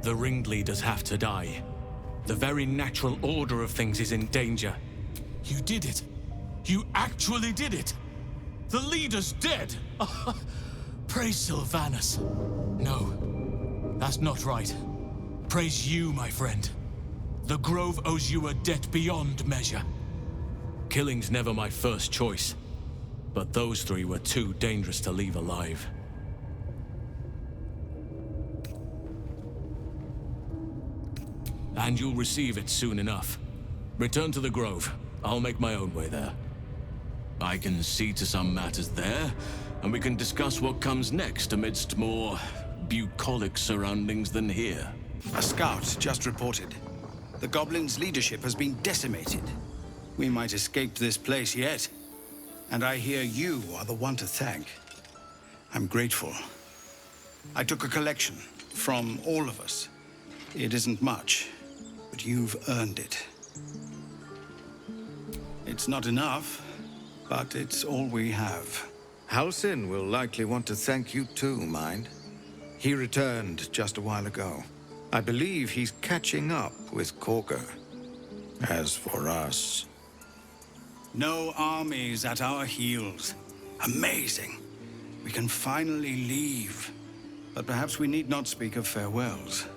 The ringleaders have to die. The very natural order of things is in danger. You did it. You actually did it. The leader's dead. Praise Sylvanus. No, that's not right. Praise you, my friend. The Grove owes you a debt beyond measure. Killing's never my first choice, but those three were too dangerous to leave alive. And you'll receive it soon enough. Return to the Grove. I'll make my own way there. I can see to some matters there, and we can discuss what comes next amidst more bucolic surroundings than here. A scout just reported. The goblins' leadership has been decimated. We might escape this place yet. And I hear you are the one to thank. I'm grateful. I took a collection from all of us. It isn't much, but you've earned it. It's not enough, but it's all we have. Halsin will likely want to thank you too, mind. He returned just a while ago. I believe he's catching up with Corker. As for us... No armies at our heels. Amazing. We can finally leave. But perhaps we need not speak of farewells.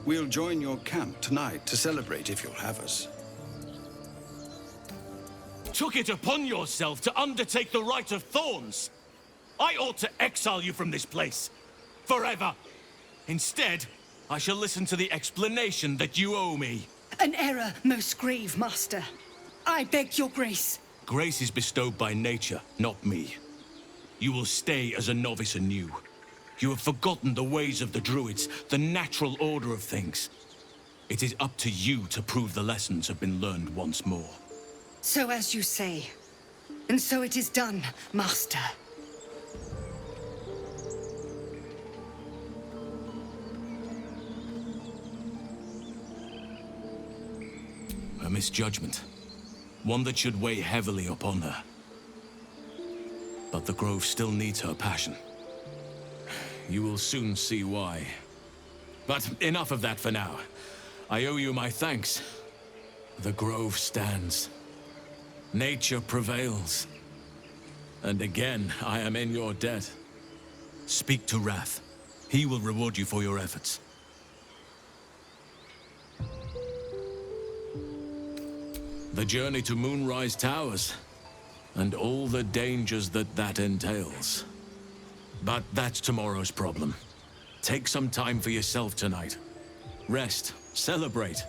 We'll join your camp tonight to celebrate if you'll have us. Took it upon yourself to undertake the Rite of Thorns. I ought to exile you from this place. Forever. Instead, I shall listen to the explanation that you owe me. An error, most grave, master. I beg your grace. Grace is bestowed by nature, not me. You will stay as a novice anew. You have forgotten the ways of the druids, the natural order of things. It is up to you to prove the lessons have been learned once more. So as you say. And so it is done, master. A misjudgment. One that should weigh heavily upon her. But the Grove still needs her passion. You will soon see why. But enough of that for now. I owe you my thanks. The Grove stands. Nature prevails. And again, I am in your debt. Speak to Wrath. He will reward you for your efforts. The journey to Moonrise Towers, and all the dangers that entails. But that's tomorrow's problem. Take some time for yourself tonight. Rest, celebrate.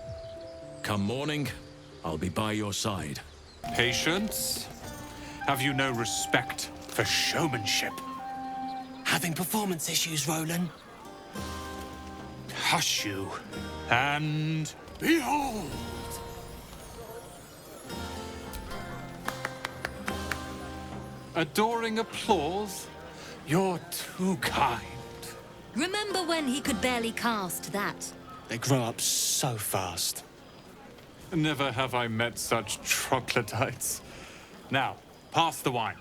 Come morning, I'll be by your side. Patience? Have you no respect for showmanship? Having performance issues, Roland? Hush you, and behold! Adoring applause? You're too kind. Remember when he could barely cast that? They grow up so fast. Never have I met such troglodytes. Now, pass the wine.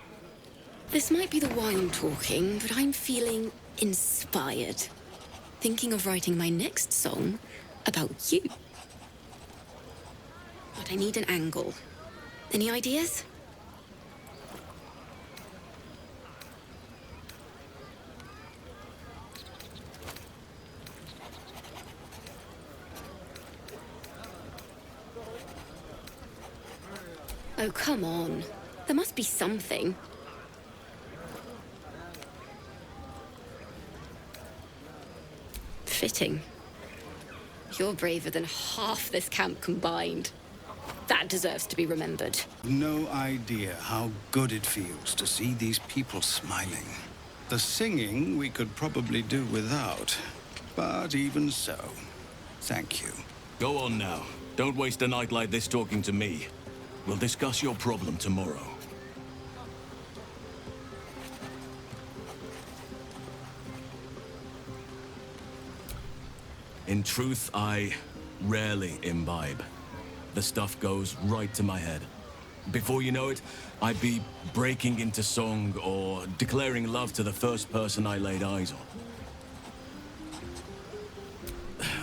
This might be the wine talking, but I'm feeling inspired. Thinking of writing my next song about you. But I need an angle. Any ideas? Oh, come on. There must be something. Fitting. You're braver than half this camp combined. That deserves to be remembered. No idea how good it feels to see these people smiling. The singing we could probably do without, but even so, thank you. Go on now. Don't waste a night like this talking to me. We'll discuss your problem tomorrow. In truth, I rarely imbibe. The stuff goes right to my head. Before you know it, I'd be breaking into song or declaring love to the first person I laid eyes on.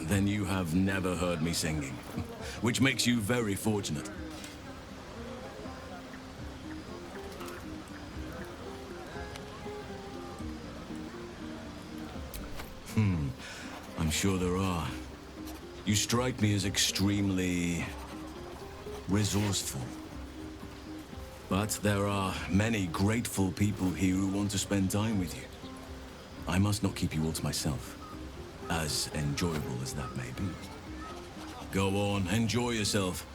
then you have never heard me singing, which makes you very fortunate. I'm sure there are. You strike me as extremely resourceful. But there are many grateful people here who want to spend time with you. I must not keep you all to myself, as enjoyable as that may be. Go on, enjoy yourself.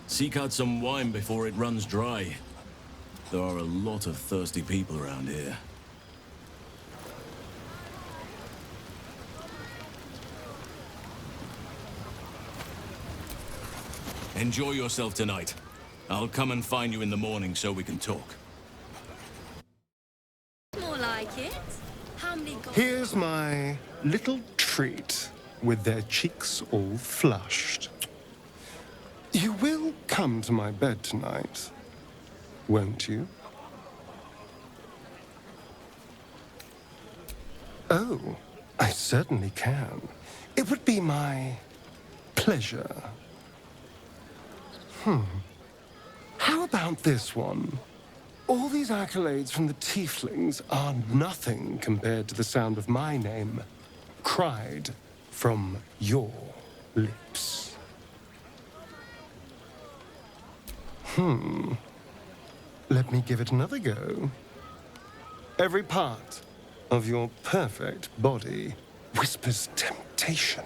Seek out some wine before it runs dry. There are a lot of thirsty people around here. Enjoy yourself tonight. I'll come and find you in the morning so we can talk. More like it. How many Here's my little treat with their cheeks all flushed. You will come to my bed tonight, won't you? Oh, I certainly can. It would be my pleasure. How about this one? All these accolades from the Tieflings are nothing compared to the sound of my name, cried from your lips. Let me give it another go. Every part of your perfect body whispers temptation.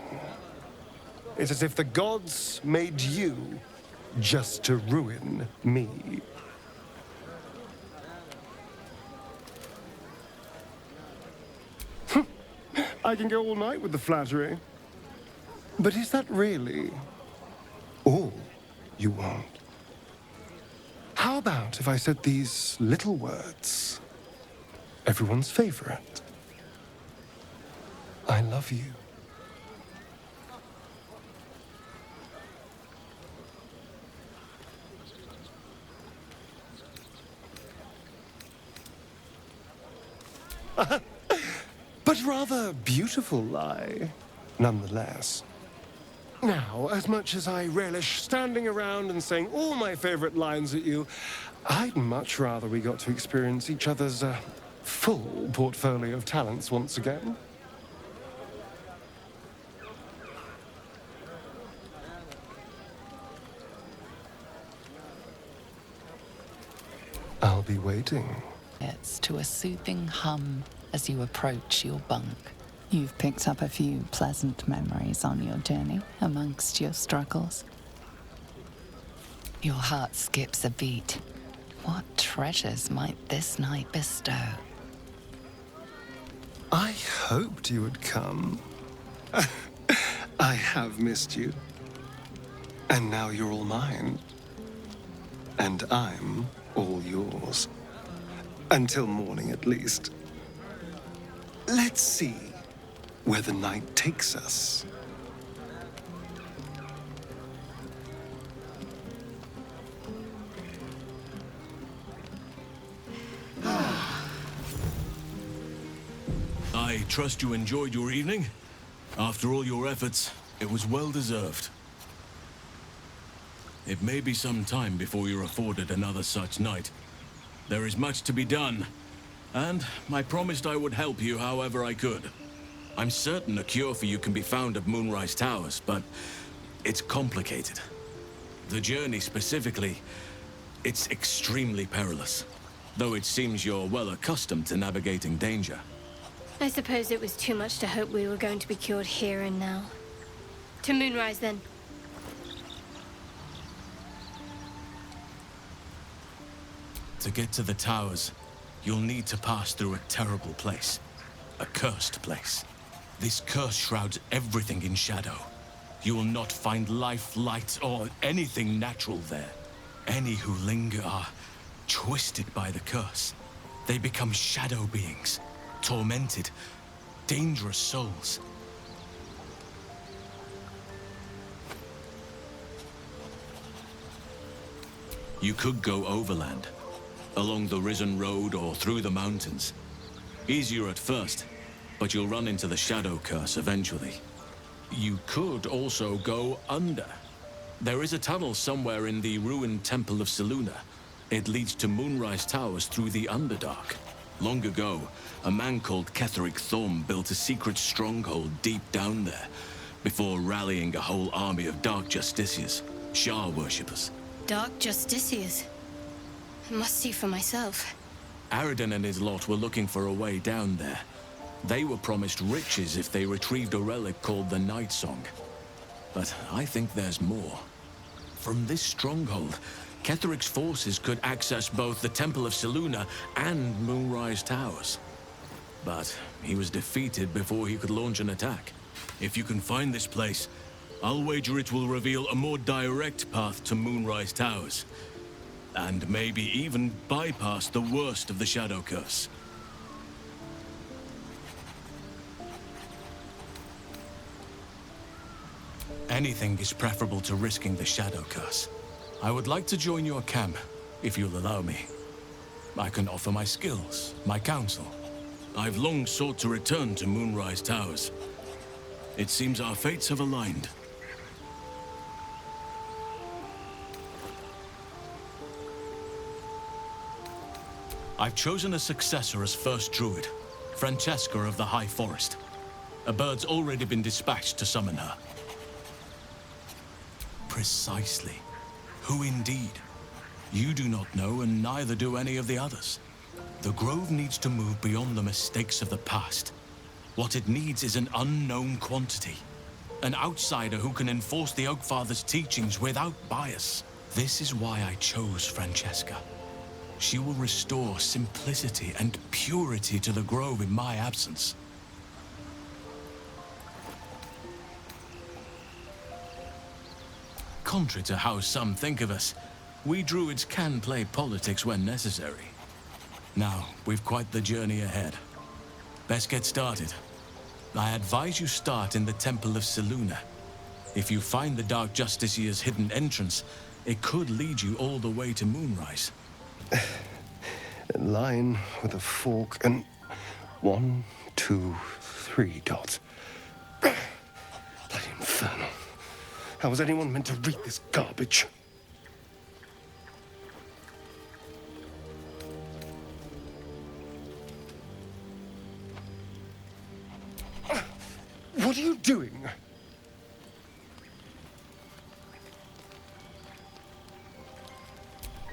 It's as if the gods made you just to ruin me. I can go all night with the flattery. But is that really all you want? How about if I said these little words? Everyone's favorite. I love you. But rather beautiful lie, nonetheless. Now, as much as I relish standing around and saying all my favorite lines at you, I'd much rather we got to experience each other's full portfolio of talents once again. I'll be waiting. It's to a soothing hum as you approach your bunk. You've picked up a few pleasant memories on your journey amongst your struggles. Your heart skips a beat. What treasures might this night bestow? I hoped you would come. I have missed you. And now you're all mine. And I'm all yours. Until morning, at least. Let's see where the night takes us. I trust you enjoyed your evening. After all your efforts, it was well deserved. It may be some time before you're afforded another such night. There is much to be done, and I promised I would help you however I could. I'm certain a cure for you can be found at Moonrise Towers, but it's complicated. The journey specifically, it's extremely perilous, though it seems you're well accustomed to navigating danger. I suppose it was too much to hope we were going to be cured here and now. To Moonrise, then. To get to the towers, you'll need to pass through a terrible place. A cursed place. This curse shrouds everything in shadow. You will not find life, light, or anything natural there. Any who linger are twisted by the curse. They become shadow beings, tormented, dangerous souls. You could go overland, along the Risen Road or through the mountains. Easier at first, but you'll run into the shadow curse eventually. You could also go under. There is a tunnel somewhere in the ruined Temple of Selûne. It leads to Moonrise Towers through the Underdark. Long ago, a man called Ketheric Thorm built a secret stronghold deep down there, before rallying a whole army of Dark Justiciars, Shah worshippers. Dark Justiciars. I must see for myself. Aradin and his lot were looking for a way down there. They were promised riches if they retrieved a relic called the Night Song. But I think there's more. From this stronghold, Ketheric's forces could access both the Temple of Selûne and Moonrise Towers. But he was defeated before he could launch an attack. If you can find this place, I'll wager it will reveal a more direct path to Moonrise Towers. And maybe even bypass the worst of the Shadow Curse. Anything is preferable to risking the Shadow Curse. I would like to join your camp, if you'll allow me. I can offer my skills, my counsel. I've long sought to return to Moonrise Towers. It seems our fates have aligned. I've chosen a successor as first druid, Francesca of the High Forest. A bird's already been dispatched to summon her. Precisely. Who indeed? You do not know, and neither do any of the others. The Grove needs to move beyond the mistakes of the past. What it needs is an unknown quantity. An outsider who can enforce the Oakfather's teachings without bias. This is why I chose Francesca. She will restore simplicity and purity to the Grove in my absence. Contrary to how some think of us, we druids can play politics when necessary. Now, we've quite the journey ahead. Best get started. I advise you start in the Temple of Selûne. If you find the Dark Justiciar's hidden entrance, it could lead you all the way to Moonrise. A line with a fork and 1, 2, 3 dots. Bloody infernal. How was anyone meant to read this garbage? What are you doing?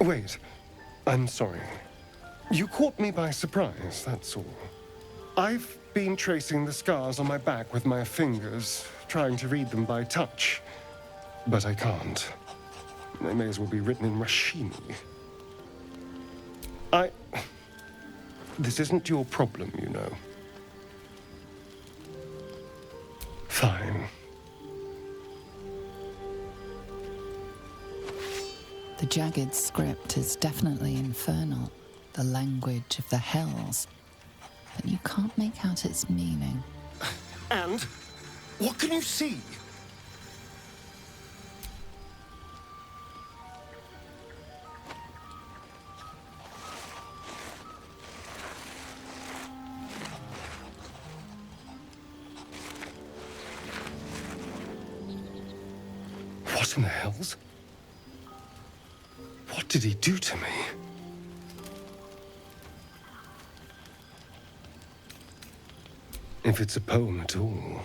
Wait, I'm sorry. You caught me by surprise, that's all. I've been tracing the scars on my back with my fingers, trying to read them by touch. But I can't. They may as well be written in Rashini. This isn't your problem, you know. Fine. The jagged script is definitely infernal, the language of the hells, but you can't make out its meaning. And? What can you see? What in the hells? What did he do to me? If it's a poem at all,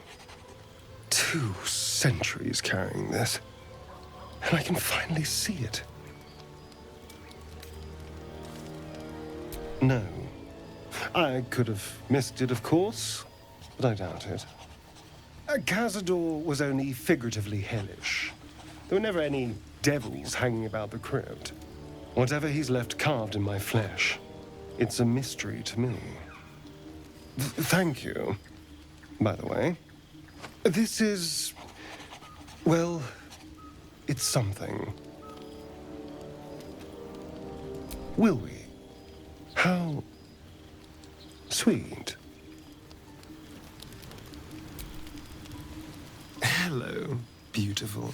2 centuries carrying this, and I can finally see it. No. I could have missed it, of course, but I doubt it. Cazador was only figuratively hellish. There were never any devils hanging about the crypt. Whatever he's left carved in my flesh, it's a mystery to me. Thank you, by the way. This is... well, it's something. Will we? How sweet. Hello, beautiful.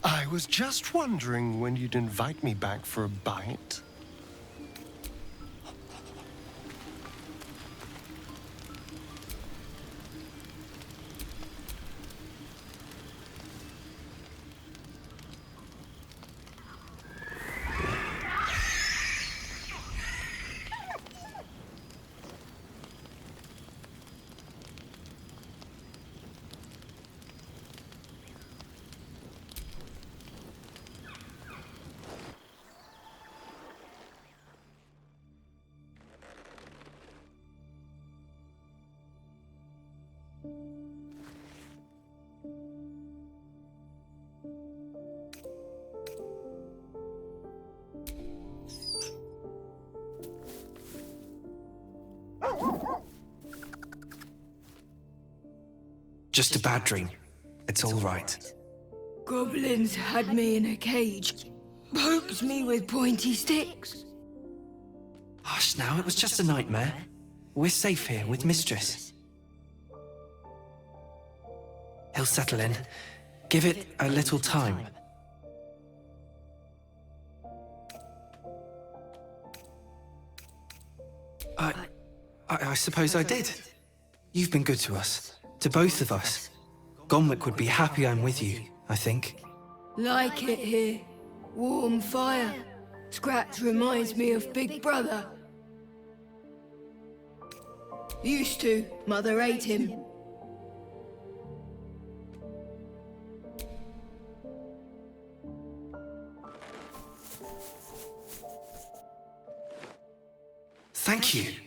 I was just wondering when you'd invite me back for a bite. Just a bad dream. It's all right. Goblins had me in a cage, poked me with pointy sticks. Hush now, it was just a nightmare. We're safe here with Mistress. He'll settle in. Give it a little time. I suppose I did. You've been good to us. To both of us. Gonwick would be happy I'm with you, I think. Like it here. Warm fire. Scratch reminds me of Big Brother. Used to. Mother ate him. Thank you.